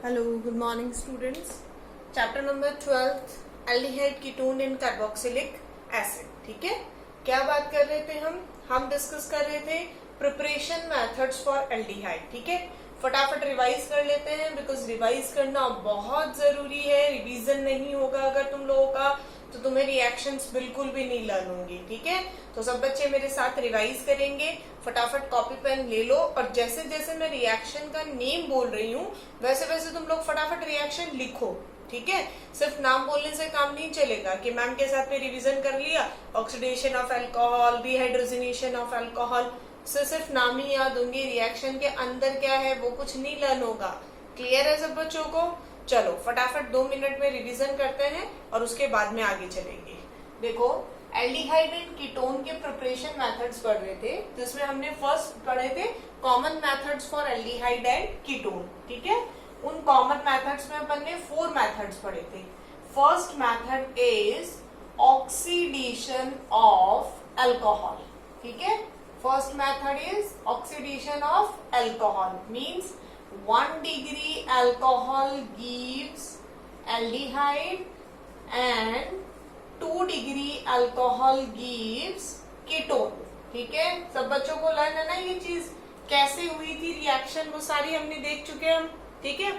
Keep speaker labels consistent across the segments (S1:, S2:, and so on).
S1: Hello, good morning students. Chapter number 12 aldehyde ketone in carboxylic acid. ठीक है, क्या बात कर रहे थे हम डिस्कस कर रहे थे प्रिपरेशन मेथड्स फॉर एल्डिहाइड। ठीक है, फटाफट रिवाइज कर लेते हैं बिकॉज रिवाइज करना बहुत जरूरी है। रिवीजन नहीं होगा अगर तुम लोगों का तो तुम्हें रिएक्शंस बिल्कुल भी नहीं लर्न होंगी। ठीक है, तो सब बच्चे मेरे साथ रिवाइज करेंगे। फटाफट कॉपी पेन ले लो और जैसे जैसे मैं रिएक्शन का नेम बोल रही हूँ वैसे वैसे तुम लोग फटाफट रिएक्शन लिखो। ठीक है, सिर्फ नाम बोलने से काम नहीं चलेगा कि मैम के साथ में रिवीजन कर लिया, oxidation of alcohol, dehydrogenation of alcohol, सिर्फ नाम ही याद होंगे, रिएक्शन के अंदर क्या है वो कुछ नहीं लर्न होगा। क्लियर है सब बच्चों को? चलो फटाफट 2 मिनट में रिवीजन करते हैं और उसके बाद में आगे चलेंगे। देखो, एल्डिहाइड एंड कीटोन के प्रिपरेशन मेथड्स पढ़ रहे थे जिसमें हमने फर्स्ट पढ़े थे common methods for aldehyde and ketone. ठीक है, उन कॉमन मेथड्स में अपन ने 4 मेथड्स पढ़े थे। First method is oxidation of alcohol. ठीक है, first method is oxidation of alcohol means 1 degree alcohol gives aldehyde and 2 degree alcohol gives ketone। ठीक है, सब बच्चों को लर्न है ना ये चीज कैसे हुई थी रिएक्शन, वो सारी हमने देख चुके हैं हम। ठीक है,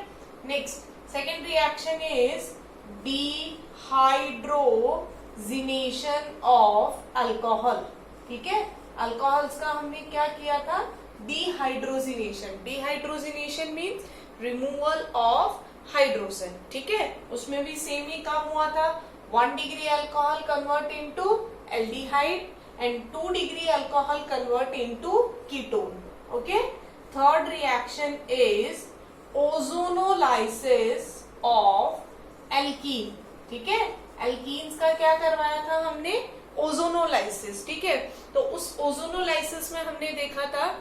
S1: next second reaction is dehydrogenation of alcohol. ठीक है, अल्कोहल्स का हमने क्या किया था, dehydrogenation. Dehydrogenation means removal of hydrogen. ठीक है, उसमें भी सेम ही काम हुआ था। 1 degree alcohol convert into aldehyde and 2 degree alcohol convert into ketone. Okay, third reaction is ozonolysis of alkene. ठीक है, एल्कीन्स का क्या करवाया था हमने, ओजोनोलाइसिस। ठीक है, तो उस ओजोनोलाइसिस में हमने देखा था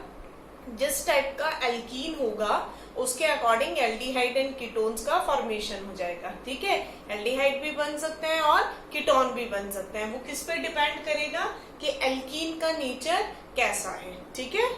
S1: जिस टाइप का एल्कीन होगा उसके अकॉर्डिंग एल्डिहाइड एंड कीटोन्स का फॉर्मेशन हो जाएगा। ठीक है, एल्डिहाइड भी बन सकते हैं और कीटोन भी बन सकते हैं। वो किस पे डिपेंड करेगा कि एल्कीन का नेचर कैसा है। ठीक है,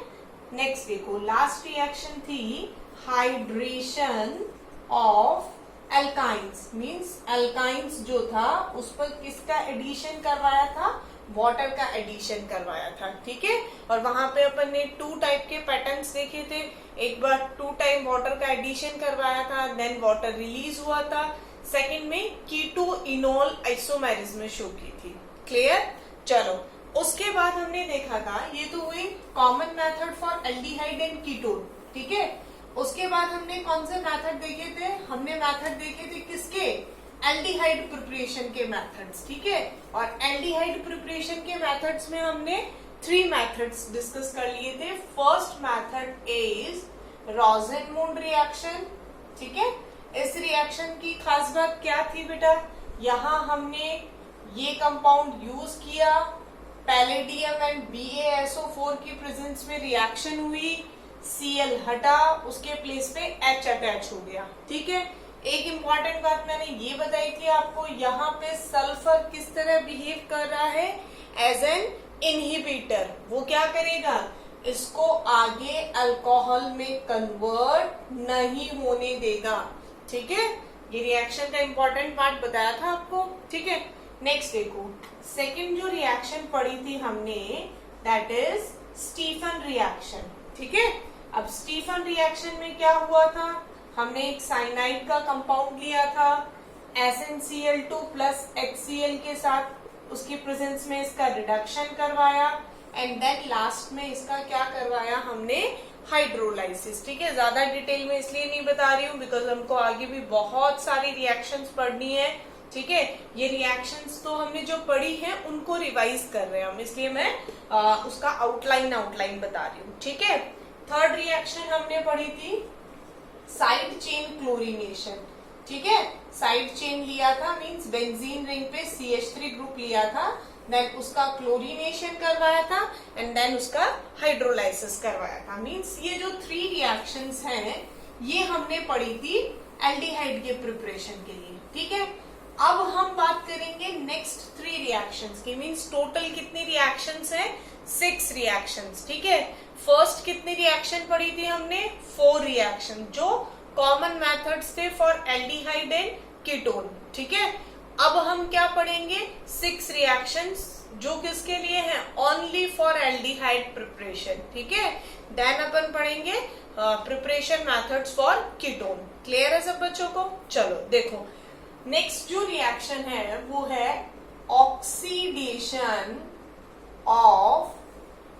S1: नेक्स्ट देखो, लास्ट रिएक्शन थी hydration of alkynes means alkynes जो था उस पर किसका एडिशन करवाया था, वाटर का एडिशन करवाया था। ठीक है, और वहां पे अपन ने 2 टाइप के पैटर्न्स देखे थे। एक बार 2 टाइम वाटर का एडिशन करवाया था, देन वाटर रिलीज हुआ था। सेकंड में कीटो इनोल आइसोमेरिज्म शो की थी। क्लियर? चलो, उसके बाद हमने देखा था, ये तो हुई common method for aldehyde and ketone. ठीक है, उसके बाद हमने कौन से मेथड देखे थे, हमने मेथड देखे थे किसके, एल्डिहाइड प्रिपरेशन के मेथड्स। ठीक है, और एल्डिहाइड प्रिपरेशन के मेथड्स में हमने 3 मेथड्स डिस्कस कर लिए थे। First method is Rosenmund reaction. ठीक है, इस रिएक्शन की खास बात क्या थी बेटा, यहां हमने ये कंपाउंड यूज किया, पैलेडियम एंड BaSO4 की प्रेजेंस में रिएक्शन हुई, Cl हटा, उसके प्लेस पे H अटैच हो गया। ठीक है, एक इंपॉर्टेंट बात मैंने ये बताई थी आपको, यहाँ पे सल्फर किस तरह बिहेव कर रहा है, एज एन इनहिबिटर। वो क्या करेगा, इसको आगे अल्कोहल में कन्वर्ट नहीं होने देगा। ठीक है, ये रिएक्शन का इंपॉर्टेंट पार्ट बताया था आपको। ठीक है, नेक्स्ट देखो, सेकेंड जो रिएक्शन पढ़ी थी हमने दैट इज स्टीफन रिएक्शन। ठीक है, अब स्टीफन रिएक्शन में क्या हुआ था, हमने एक साइनाइड का कंपाउंड लिया था, SnCl2 प्लस HCl के साथ उसकी प्रेजेंस में इसका रिडक्शन करवाया एंड देन लास्ट में इसका क्या करवाया हमने, हाइड्रोलाइसिस। ठीक है, ज्यादा डिटेल में इसलिए नहीं बता रही हूँ बिकॉज हमको आगे भी बहुत सारी रिएक्शंस पढ़नी है। ठीक है, ये रिएक्शंस तो हमने जो पढ़ी है उनको रिवाइज कर रहे हैं हम, इसलिए मैं उसका आउटलाइन बता रही हूँ। ठीक है, थर्ड रिएक्शन हमने पढ़ी थी साइड चेन क्लोरीनेशन। ठीक है, साइड चेन लिया था मींस बेंजीन रिंग पे CH3 ग्रुप लिया था, देन उसका क्लोरीनेशन करवाया था एंड देन उसका हाइड्रोलाइसिस करवाया था। मींस ये जो 3 रिएक्शंस हैं ये हमने पढ़ी थी एल्डिहाइड के प्रिपरेशन के लिए। ठीक है, अब हम बात करेंगे नेक्स्ट 3 रिएक्शंस की। मींस टोटल कितनी रिएक्शंस हैं, 6 रिएक्शंस। ठीक है, फर्स्ट कितनी रिएक्शन पढ़ी थी हमने, 4 रिएक्शन जो कॉमन मेथड्स थे फॉर एल्डिहाइड एंड कीटोन, ठीक है। अब हम क्या पढ़ेंगे, 6 रिएक्शंस जो किसके लिए हैं, ओनली फॉर एल्डिहाइड प्रिपरेशन, ठीक है। देन अपन पढ़ेंगे preparation methods for ketone. Clear है सब बच्चों को? चलो देखो, नेक्स्ट जो रिएक्शन है वो है ऑक्सीडेशन ऑफ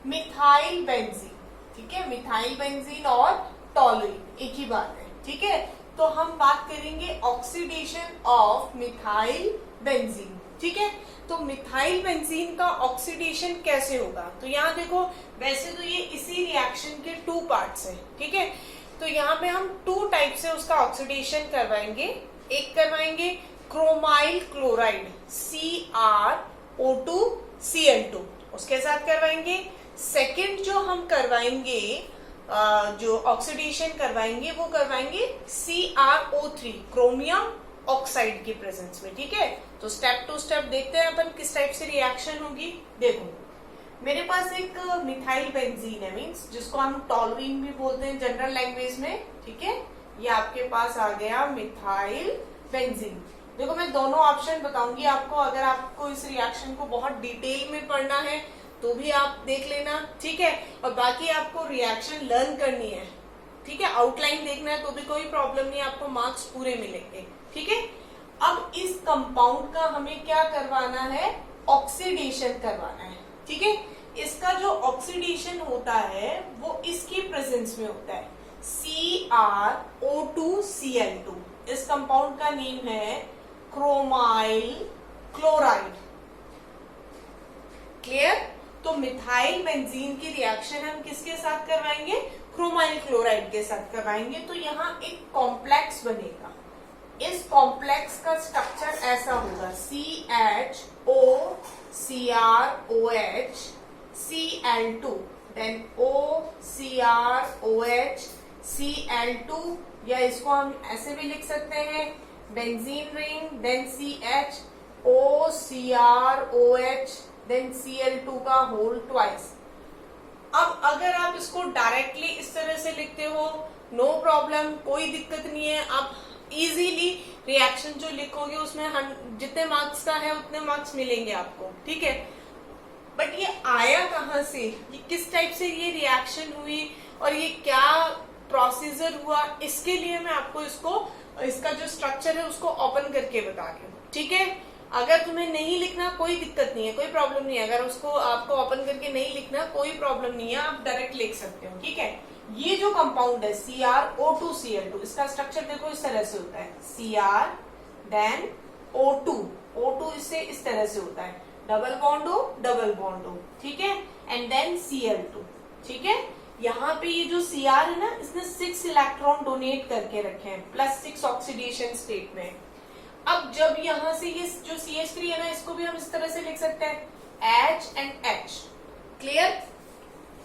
S1: मिथाइल बेंजीन, ठीक है। मिथाइल बेंजीन और टॉलुइन एक ही बात है, ठीक है। तो हम बात करेंगे ऑक्सीडेशन ऑफ मिथाइल बेंजीन, ठीक है। तो मिथाइल बेंजीन का ऑक्सीडेशन कैसे होगा, तो यहाँ देखो, वैसे तो ये इसी रिएक्शन के 2 पार्ट्स हैं, ठीक है। तो यहाँ पे हम 2 टाइप से उसका ऑक्सीडेशन करवाएंगे। एक करवाएंगे क्रोमाइल क्लोराइड CrO2Cl2, उसके साथ करवाएंगे। सेकंड जो हम करवाएंगे, जो ऑक्सीडेशन करवाएंगे वो करवाएंगे CrO3 क्रोमियम ऑक्साइड की प्रेजेंस में, ठीक है। तो स्टेप टू स्टेप देखते हैं अपन किस टाइप से रिएक्शन होगी। देखो, मेरे पास एक मिथाइल बेंजीन है, मींस जिसको हम टॉलुइन भी बोलते हैं जनरल लैंग्वेज में, ठीक है। ये आपके पास आ गया मिथाइल बेंजीन। देखो, मैं दोनों ऑप्शन बताऊंगी आपको, अगर आपको इस रिएक्शन को बहुत डिटेल में पढ़ना है तो भी आप देख लेना, ठीक है। और बाकी आपको रिएक्शन लर्न करनी है, ठीक है, आउटलाइन देखना है तो भी कोई प्रॉब्लम नहीं, आपको मार्क्स पूरे मिलेंगे, ठीक है। अब इस कंपाउंड का हमें क्या करवाना है, ऑक्सीडेशन करवाना है, ठीक है। इसका जो ऑक्सीडेशन होता है वो इसकी प्रेजेंस में होता है, CrO2Cl2। इस कंपाउंड का नेम है क्रोमाइल क्लोराइड। क्लियर? तो मिथाइल बेंजीन की रिएक्शन हम किसके साथ करवाएंगे, क्रोमाइल क्लोराइड के साथ करवाएंगे। तो यहाँ एक कॉम्प्लेक्स बनेगा, इस कॉम्प्लेक्स का स्ट्रक्चर ऐसा होगा, CHOCrOHCl2, देन OCrOHCl2, या इसको हम ऐसे भी लिख सकते हैं, benzene ring, then CHOCrOH, then Cl2 का होल ट्वाइस। अब अगर आप इसको डायरेक्टली इस तरह से लिखते हो, नो प्रॉब्लम, कोई दिक्कत नहीं है, आप इजीली रिएक्शन जो लिखोगे उसमें जितने मार्क्स का है उतने मार्क्स मिलेंगे आपको, ठीक है। बट ये आया कहाँ से, ये किस टाइप से ये रिएक्शन हुई और ये क्या प्रोसीजर हुआ, इसके लिए मैं आपको इसका जो स्ट्रक्चर है उसको ओपन करके बता रही हूँ, ठीक है। अगर तुम्हें नहीं लिखना कोई दिक्कत नहीं है, कोई प्रॉब्लम नहीं है, अगर उसको आपको ओपन करके नहीं लिखना कोई प्रॉब्लम नहीं है, आप डायरेक्ट लिख सकते हो, ठीक है। ये जो कंपाउंड है CrO2Cl2, इसका स्ट्रक्चर देखो इस तरह से होता है, Cr देन O2 इससे इस तरह से होता है, डबल बॉन्ड O, ठीक है, एंड देन Cl2, ठीक है। यहाँ पे ये जो Cr है ना, इसने 6 इलेक्ट्रॉन डोनेट करके रखे हैं, +6 ऑक्सीडेशन स्टेट में। अब जब यहाँ से ये जो CH3 है ना, इसको भी हम इस तरह से लिख सकते हैं, H एंड H। क्लियर?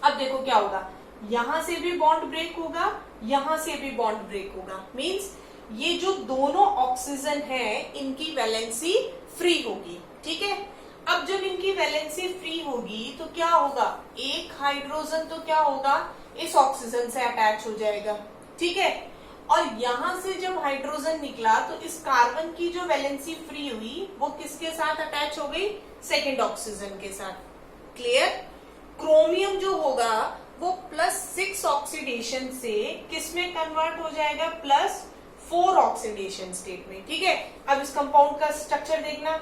S1: अब देखो क्या होगा, यहां से भी बॉन्ड ब्रेक होगा, यहां से भी बॉन्ड ब्रेक होगा, मींस ये जो दोनों ऑक्सीजन है इनकी वैलेंसी फ्री होगी, ठीक है। अब जब इनकी वैलेंसी फ्री होगी तो क्या होगा, एक हाइड्रोजन तो क्या होगा, इस ऑक्सीजन से अटैच हो जाएगा, ठीक है। और यहां से जब हाइड्रोजन निकला तो इस कार्बन की जो वैलेंसी फ्री हुई वो किसके साथ अटैच हो गई, सेकेंड ऑक्सीजन के साथ। क्लियर? क्रोमियम जो होगा वो +6 ऑक्सीडेशन से किस में कन्वर्ट हो जाएगा, +4 ऑक्सीडेशन स्टेट में, ठीक है। अब इस कंपाउंड का स्ट्रक्चर देखना,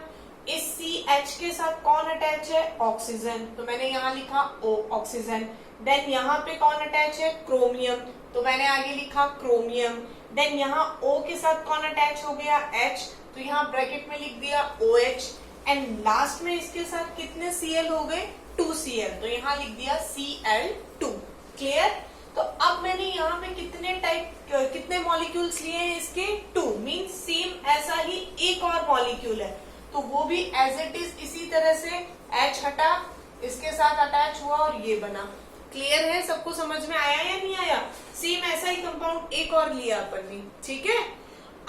S1: इस CH के साथ कौन अटैच है, ऑक्सीजन, तो मैंने यहाँ लिखा O ऑक्सीजन। देन यहाँ पे कौन अटैच है, क्रोमियम, तो मैंने आगे लिखा क्रोमियम। देन यहाँ O के साथ कौन अटैच हो गया, H, तो यहाँ ब्रैकेट में लिख दिया OH। एंड लास्ट में इसके साथ कितने Cl हो गए, 2Cl, तो यहाँ लिख दिया Cl2। क्लियर? तो अब मैंने यहाँ पे कितने मॉलिक्यूल्स लिए हैं इसके, 2, मींस सेम ऐसा ही एक और मॉलिक्यूल है, तो वो भी एज इट इज इसी तरह से H हटा, इसके साथ अटैच हुआ और ये बना। क्लियर है? सबको समझ में आया या नहीं आया? सेम ऐसा ही कंपाउंड एक और लिया अपन ने, ठीक है।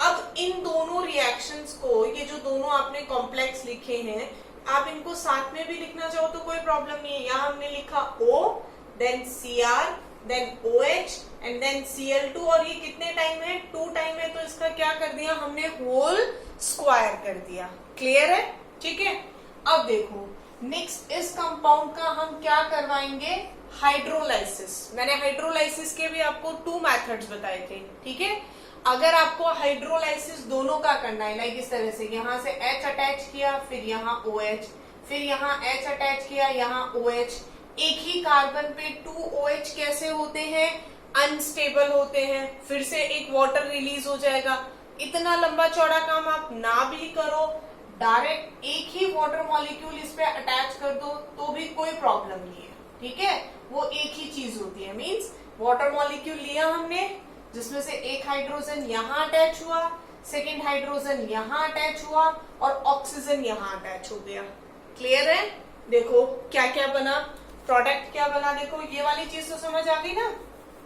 S1: अब इन दोनों रिएक्शंस को, ये जो दोनों आपने कॉम्प्लेक्स लिखे हैं, आप इनको साथ में भी लिखना चाहो तो कोई प्रॉब्लम नहीं है। यहाँ हमने लिखा O, then Cr, then OH and then Cl2, और ये कितने टाइम है, 2 टाइम है, तो इसका क्या कर दिया हमने, होल स्क्वायर कर दिया। क्लियर है, ठीक है। अब देखो नेक्स्ट इस कंपाउंड का हम क्या करवाएंगे, हाइड्रोलाइसिस। मैंने हाइड्रोलाइसिस के भी आपको 2 मेथड्स बताए थे, ठीक है। अगर आपको हाइड्रोलाइसिस दोनों का करना है, लाइक इस तरह से यहां से H अटैच किया, फिर यहाँ OH, फिर यहाँ H अटैच किया, यहाँ OH, एक ही कार्बन पे 2 OH कैसे होते हैं, अनस्टेबल होते हैं, फिर से एक वाटर रिलीज हो जाएगा। इतना लंबा चौड़ा काम आप ना भी करो, डायरेक्ट एक ही वाटर मॉलिक्यूल इस पे अटैच कर दो तो भी कोई प्रॉब्लम नहीं है, ठीक है। वो एक ही चीज होती है, मींस वाटर मॉलिक्यूल लिया हमने, जिसमें से एक हाइड्रोजन यहाँ अटैच हुआ, सेकेंड हाइड्रोजन यहाँ अटैच हुआ, और ऑक्सीजन यहाँ अटैच हो गया। क्लियर है, देखो क्या क्या बना, प्रोडक्ट क्या बना, देखो ये वाली चीज तो समझ आ गई ना।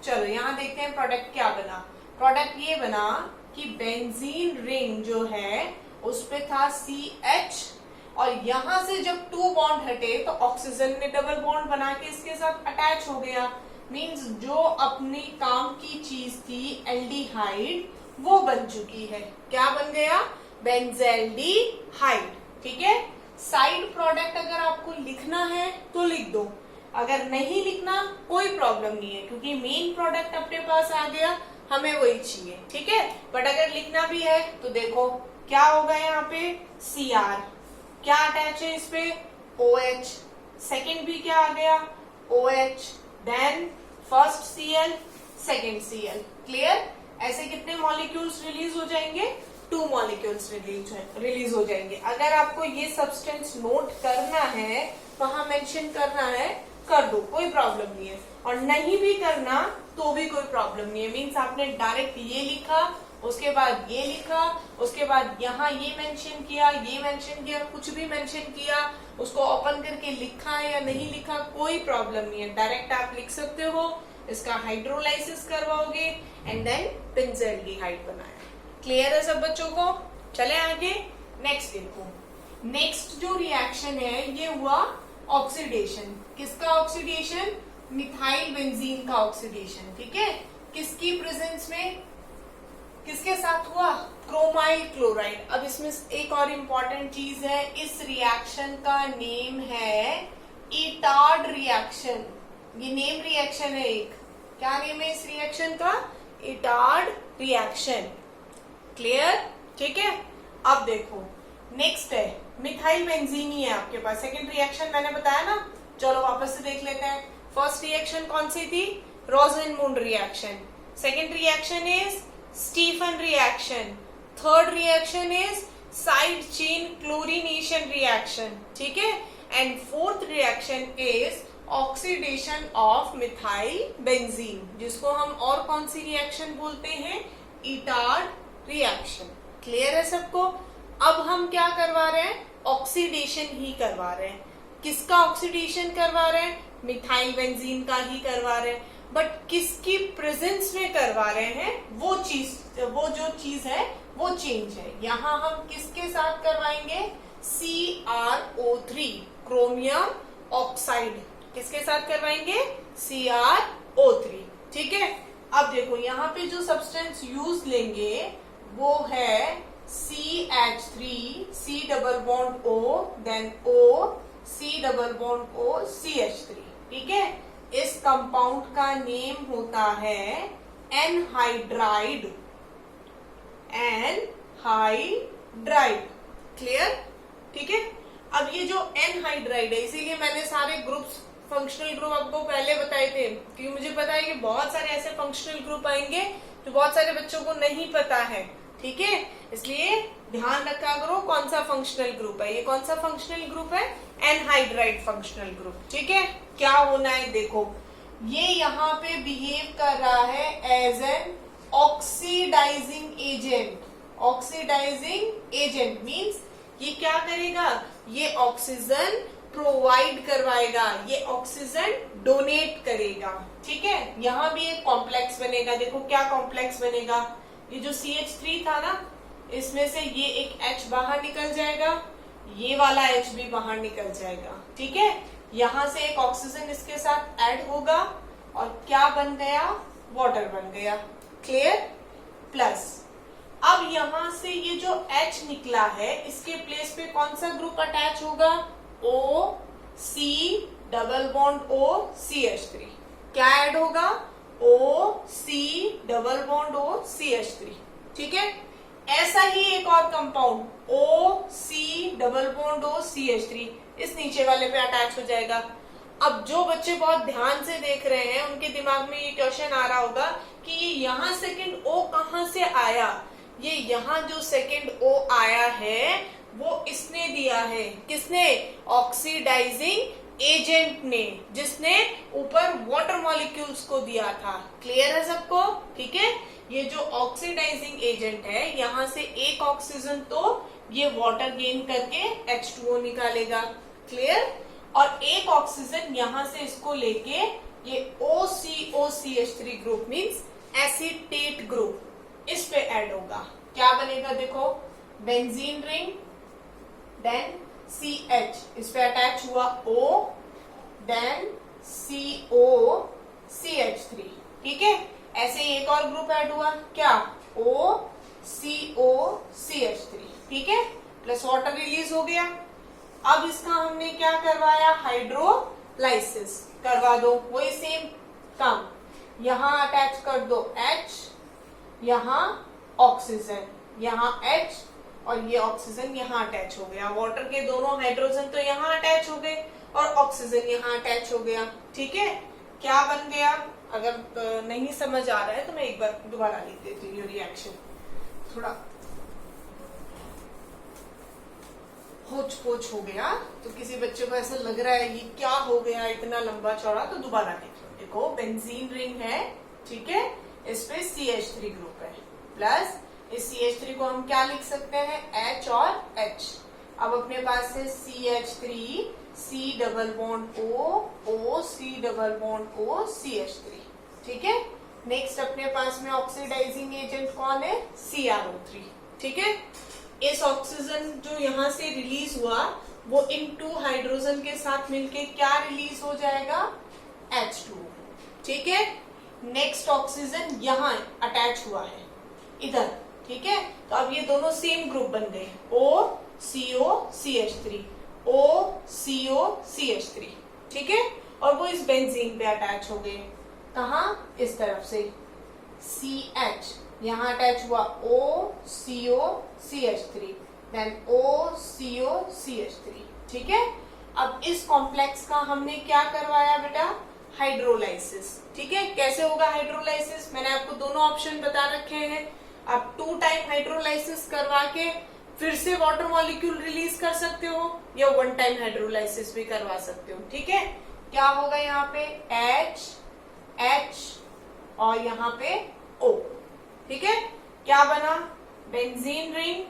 S1: चलो यहाँ देखते हैं प्रोडक्ट क्या बना। प्रोडक्ट ये बना कि बेंजीन रिंग जो है उस पे था CH, और यहां से जब 2 बॉन्ड हटे तो ऑक्सीजन ने डबल बॉन्ड बना के इसके साथ अटैच हो गया। मींस जो अपनी काम की चीज थी एल्डिहाइड, वो बन चुकी है। क्या बन गया, बेंजल्डिहाइड, ठीक है। साइड प्रोडक्ट अगर आपको लिखना है तो लिख दो, अगर नहीं लिखना कोई प्रॉब्लम नहीं है, क्योंकि मेन प्रोडक्ट अपने पास आ गया, हमें वही चाहिए, ठीक है। बट अगर लिखना भी है तो देखो क्या होगा, यहाँ पे Cr, क्या अटैच है इस पे, OH, सेकेंड भी क्या आ गया, OH, then first Cl, second Cl। Clear, ऐसे कितने मॉलिक्यूल्स रिलीज हो जाएंगे, 2 मॉलिक्यूल्स रिलीज हो जाएंगे। अगर आपको ये सब्सटेंस नोट करना है, वहां मेंशन करना है, कर दो, कोई प्रॉब्लम नहीं है, और नहीं भी करना तो भी कोई प्रॉब्लम नहीं है। मीन्स आपने डायरेक्ट ये लिखा, उसके बाद ये लिखा, उसके बाद यहाँ ये मेंशन किया, ये मेंशन किया, कुछ भी मेंशन किया, उसको ओपन करके लिखा है या नहीं लिखा, कोई प्रॉब्लम नहीं है। डायरेक्ट आप लिख सकते हो, इसका हाइड्रोलाइसिस करवाओगे एंड देन बेंजल्डिहाइड बनाया। क्लियर है सब बच्चों को। चले आगे, नेक्स्ट देखो। नेक्स्ट जो रिएक्शन है ये हुआ ऑक्सीडेशन। किसका ऑक्सीडेशन, मिथाइल बेंजीन का ऑक्सीडेशन, ठीक है। किसकी प्रेजेंस में, किसके साथ हुआ, क्रोमाइल क्लोराइड। अब इसमें एक और इम्पोर्टेंट चीज है, इस रिएक्शन का नेम है इटार्ड रिएक्शन। ये नेम रिएक्शन है एक, क्या नेम है इस रिएक्शन का, इटार्ड रिएक्शन। क्लियर, ठीक है। अब देखो नेक्स्ट है मिथाइल बेंजीन ही है आपके पास। सेकेंड रिएक्शन मैंने बताया ना, चलो वापस से देख लेते हैं। फर्स्ट रिएक्शन कौन सी थी, Rosenmund reaction. Second reaction is Stephen reaction. Third reaction is side chain chlorination reaction, ठीक है। And fourth reaction is oxidation of methyl benzene, जिसको हम और कौन सी रिएक्शन बोलते हैं, इटार्ड रिएक्शन। क्लियर है सबको। अब हम क्या करवा रहे हैं, ऑक्सीडेशन ही करवा रहे हैं। किसका ऑक्सीडेशन करवा रहे हैं, मिथाइल बेंजीन का ही करवा रहे हैं, बट किसकी प्रेजेंस में करवा रहे हैं, वो जो चीज है वो चेंज है। यहाँ हम किसके साथ करवाएंगे, CrO3, क्रोमियम ऑक्साइड। किसके साथ करवाएंगे, CrO3, ठीक है। अब देखो यहाँ पे जो सब्सटेंस यूज लेंगे वो है CH3, C double bond O, then O, C double bond O, CH3, ठीक है। इस कंपाउंड का नेम होता है एनहाइड्राइड, एनहाइड्राइड। क्लियर, ठीक है। अब ये जो एनहाइड्राइड है, इसीलिए मैंने सारे ग्रुप्स, फंक्शनल ग्रुप आपको पहले बताए थे, क्योंकि मुझे पता है कि बहुत सारे ऐसे फंक्शनल ग्रुप आएंगे जो बहुत सारे बच्चों को नहीं पता है, ठीक है। इसलिए ध्यान रखा करो कौन सा फंक्शनल ग्रुप है। ये कौन सा फंक्शनल ग्रुप है, एनहाइड्राइड फंक्शनल ग्रुप, ठीक है। क्या होना है देखो, ये यहाँ पे बिहेव कर रहा है as an oxidising agent. Oxidising agent means ये क्या करेगा, ये ऑक्सीजन प्रोवाइड करवाएगा, ये ऑक्सीजन डोनेट करेगा, ठीक है। यहाँ भी एक कॉम्प्लेक्स बनेगा, देखो क्या कॉम्प्लेक्स बनेगा, ये जो CH3 था ना, इसमें से ये एक H बाहर निकल जाएगा, ये वाला H भी बाहर निकल जाएगा, ठीक है। यहाँ से एक ऑक्सीजन इसके साथ ऐड होगा, और क्या बन गया, वाटर बन गया। क्लियर। प्लस अब यहां से ये जो H निकला है इसके प्लेस पे कौन सा ग्रुप अटैच होगा, O C double bond O CH3। क्या ऐड होगा, O C double bond O CH3। ठीक है। ऐसा ही एक और compound O C double bond O CH3 इस नीचे वाले पे अटैच हो जाएगा। अब जो बच्चे बहुत ध्यान से देख रहे हैं उनके दिमाग में ये क्वेश्चन आ रहा होगा कि ये यहाँ सेकंड O कहाँ से आया। ये यहाँ जो सेकंड O आया है वो इसने दिया है, किसने, ऑक्सीडाइजिंग एजेंट ने, जिसने ऊपर वाटर मॉलिक्यूल्स को दिया था। क्लियर है सबको। ठीक है। ये जो ऑक्सीडाइजिंग एजेंट है यहाँ से एक ऑक्सीजन तो ये वाटर गेन करके H2O निकालेगा। क्लियर। और एक ऑक्सीजन यहां से इसको लेके ये OCOCH3 group means acetate group इस पे ऐड होगा। क्या बनेगा देखो, बेंजीन रिंग, देन CH इस पे अटैच हुआ O, देन CO CH3। ठीक है। ऐसे ही एक और ग्रुप ऐड हुआ, क्या, OCO CH3। ठीक है। प्लस वाटर रिलीज हो गया। अब इसका हमने क्या करवाया, हाइड्रोलाइसिस करवा दो। वही सेम काम, यहां अटैच कर दो H, यहां ऑक्सीजन, यहां H और ये ऑक्सीजन यहां अटैच हो गया। वाटर के दोनों हाइड्रोजन तो यहां अटैच हो गए और ऑक्सीजन यहां अटैच हो गया। ठीक है। क्या बन गया, अगर नहीं समझ आ रहा है तो मैं एक बार दोबारा लिख देती हूँ। रिएक्शन थोड़ा होच पोच हो गया तो किसी बच्चे को ऐसा लग रहा है ये क्या हो गया इतना लंबा चौड़ा, तो दोबारा देख लो। देखो बेंजीन रिंग है, ठीक है, इस पे CH3 ग्रुप है, प्लस इस CH3 को हम क्या लिख सकते हैं, H और H। अब अपने पास है CH3 C double bond O C double bond O CH3। ठीक है। नेक्स्ट अपने पास में ऑक्सीडाइजिंग एजेंट कौन है, CrO3। ठीक है। इस ऑक्सीजन जो यहां से रिलीज हुआ वो इन 2 हाइड्रोजन के साथ मिलके क्या रिलीज हो जाएगा, H2O। ठीक है। नेक्स्ट ऑक्सीजन यहां अटैच हुआ है इधर। ठीक है। तो अब ये दोनों सेम ग्रुप बन गए, OCO CH3 OCO CH3। ठीक है। और वो इस बेंजीन पे अटैच हो गए, कहा, इस तरफ से CH यहां अटैच हुआ OCO CH3 then OCO CH3। ठीक है। अब इस कॉम्प्लेक्स का हमने क्या करवाया बेटा, हाइड्रोलाइसिस। ठीक है। कैसे होगा हाइड्रोलाइसिस, मैंने आपको दोनों ऑप्शन बता रखे हैं। आप 2 टाइम हाइड्रोलाइसिस करवा के फिर से वाटर मॉलिक्यूल रिलीज कर सकते हो या 1 टाइम हाइड्रोलाइसिस भी करवा सकते हो। ठीक है। क्या होगा यहाँ पे H और यहाँ पे O। ठीक है। क्या बना, बेंजीन रिंग,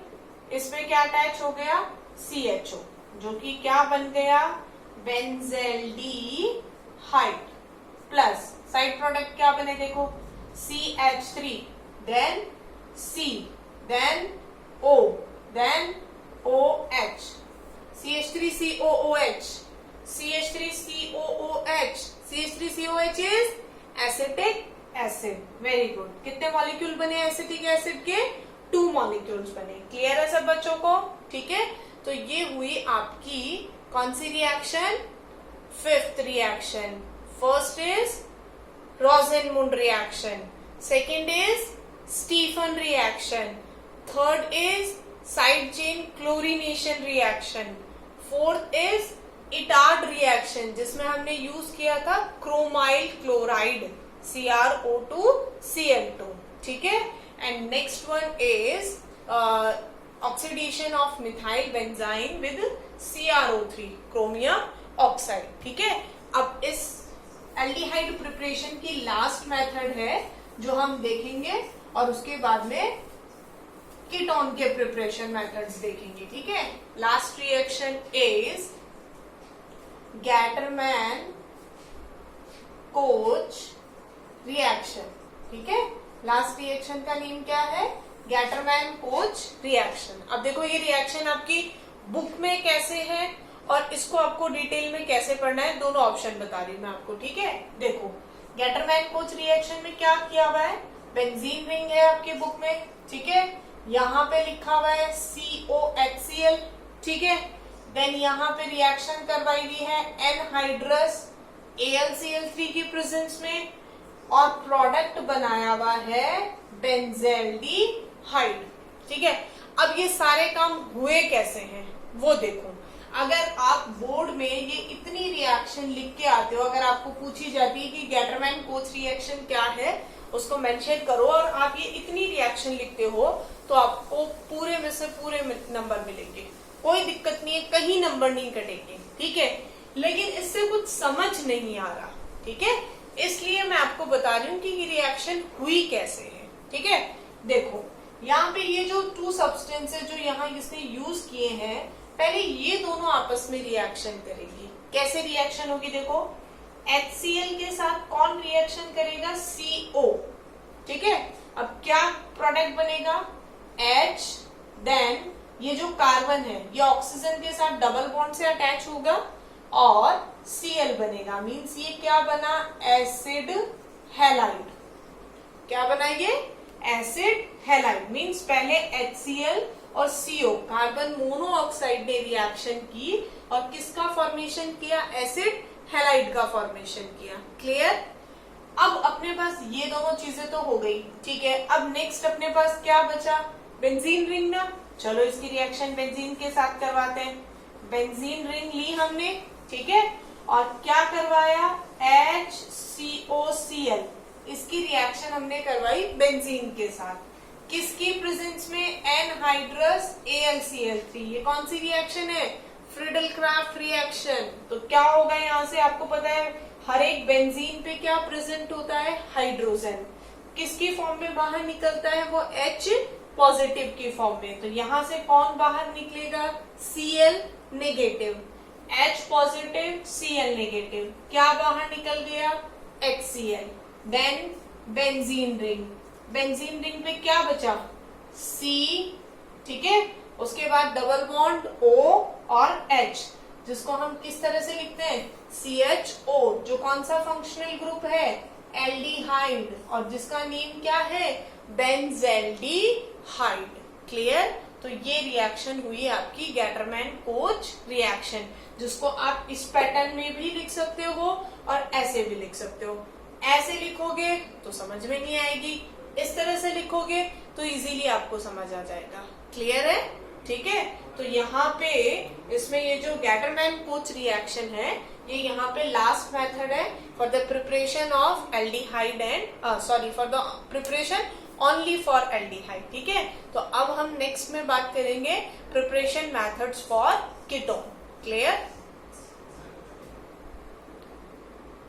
S1: इसमें क्या अटैच हो गया, CHO, जो कि क्या बन गया, बेंजेल्डिहाइड, प्लस साइड प्रोडक्ट क्या बने देखो, CH3 then C then O then OH, CH3COOH, CH3COOH, CH3COOH is acetic acid. Very good. कितने मॉलिक्यूल बने एसिटिक एसिड के, 2 मॉलिक्यूल्स बने। क्लियर है सब बच्चों को। ठीक है। तो ये हुई आपकी कौन सी reaction, 5th reaction. First is Rosenmund reaction, second is Stephen reaction, third is side chain chlorination reaction, fourth is Etard reaction जिसमें हमने यूज किया था क्रोमाइल क्लोराइड CrO2Cl2। ठीक है। And next one is oxidation of methyl benzene with CrO3 chromium oxide. ठीक है। अब इस एल्डिहाइड प्रिपरेशन की लास्ट मेथड है जो हम देखेंगे और उसके बाद में कीटोन के प्रिपरेशन मेथड्स देखेंगे। ठीक है। Last reaction is Gattermann coach reaction. ठीक है। लास्ट रिएक्शन का नेम क्या है, गैटरमैन कोच रिएक्शन। अब देखो ये रिएक्शन आपकी बुक में कैसे है और इसको आपको डिटेल में कैसे पढ़ना है, दोनों ऑप्शन बता रही हूं मैं आपको। ठीक है। देखो गैटरमैन कोच रिएक्शन में क्या किया हुआ है, बेंजीन रिंग है आपके बुक में, ठीक है, यहाँ पे लिखा हुआ है COHCl, ठीक है। देन यहाँ पे रिएक्शन करवाई हुई है एनहाइड्रस AlCl3 की प्रेजेंस में, और प्रोडक्ट बनाया हुआ है बेंजल्डिहाइड, ठीक है। अब ये सारे काम हुए कैसे हैं वो देखो। अगर आप बोर्ड में ये इतनी रिएक्शन लिख के आते हो, अगर आपको पूछी जाती है कि गैटरमैन कोच रिएक्शन क्या है, उसको मेंशन करो, और आप ये इतनी रिएक्शन लिखते हो तो आपको पूरे में से पूरे नंबर मिलेंगे, कोई दिक्कत नहीं है, कहीं नंबर नहीं कटेंगे, ठीक है। लेकिन इससे कुछ समझ नहीं आ रहा, ठीक है, इसलिए मैं आपको बता रही हूँ कि ये रिएक्शन हुई कैसे है, ठीक है। देखो यहाँ पे ये जो टू सब्सटेंसेस जो यहाँ इसने यूज किए हैं, पहले ये दोनों आपस में रिएक्शन करेंगे। कैसे रिएक्शन होगी देखो, HCl के साथ कौन रिएक्शन करेगा, CO, ठीक है। अब क्या प्रोडक्ट बनेगा, H, देन ये जो कार्बन है ये ऑक्सीजन के साथ डबल बॉन्ड से अटैच होगा और Cl बनेगा, मीन्स ये क्या बना, एसिड हैलाइड। क्या बना ये, एसिड हैलाइड, मीन्स पहले HCl और CO कार्बन मोनोऑक्साइड ने रिएक्शन की और किसका फॉर्मेशन किया, एसिड हैलाइड का फॉर्मेशन किया। क्लियर। अब अपने पास ये दोनों चीजें तो हो गई, ठीक है। अब नेक्स्ट अपने पास क्या बचा, बेंजीन रिंग ना, चलो इसकी रिएक्शन बेंजीन के साथ करवाते हैं। बेंजीन रिंग ली हमने, ठीक है, और क्या करवाया, HCOCl, इसकी रिएक्शन हमने करवाई बेंजीन के साथ, किसकी प्रेजेंस में, एनहाइड्रस AlCl3। ये कौन सी रिएक्शन है, फ्रीडल क्राफ्ट रिएक्शन। तो क्या होगा यहाँ से आपको पता है, हर एक बेंजीन पे क्या प्रेजेंट होता है, हाइड्रोजन, किसकी फॉर्म में बाहर निकलता है, वो H पॉजिटिव की फॉर्म में। तो यहाँ से कौन बाहर निकलेगा, Cl negative, H positive Cl negative, क्या बाहर निकल गया, HCl। Then benzene ring, benzene ring पे क्या बचा, C, ठीक है, उसके बाद डबल बॉन्ड O और H, जिसको हम किस तरह से लिखते हैं, CHO, जो कौन सा फंक्शनल ग्रुप है, एल्डिहाइड, और जिसका नेम क्या है, बेंजल्डिहाइड। क्लियर। तो ये रिएक्शन हुई आपकी गैटरमैन कोच रिएक्शन, जिसको आप इस पैटर्न में भी लिख सकते हो और ऐसे भी लिख सकते हो। ऐसे लिखोगे तो समझ में नहीं आएगी, इस तरह से लिखोगे तो इजीली आपको समझ आ जाएगा। क्लियर है, ठीक है। तो यहाँ पे इसमें ये जो गैटरमैन कोच रिएक्शन है, ये यहाँ पे लास्ट मेथड है for the preparation of aldehyde and sorry for the preparation only for aldehyde, ठीक है। तो अब हम नेक्स्ट में बात करेंगे preparation methods for ketone. Clear.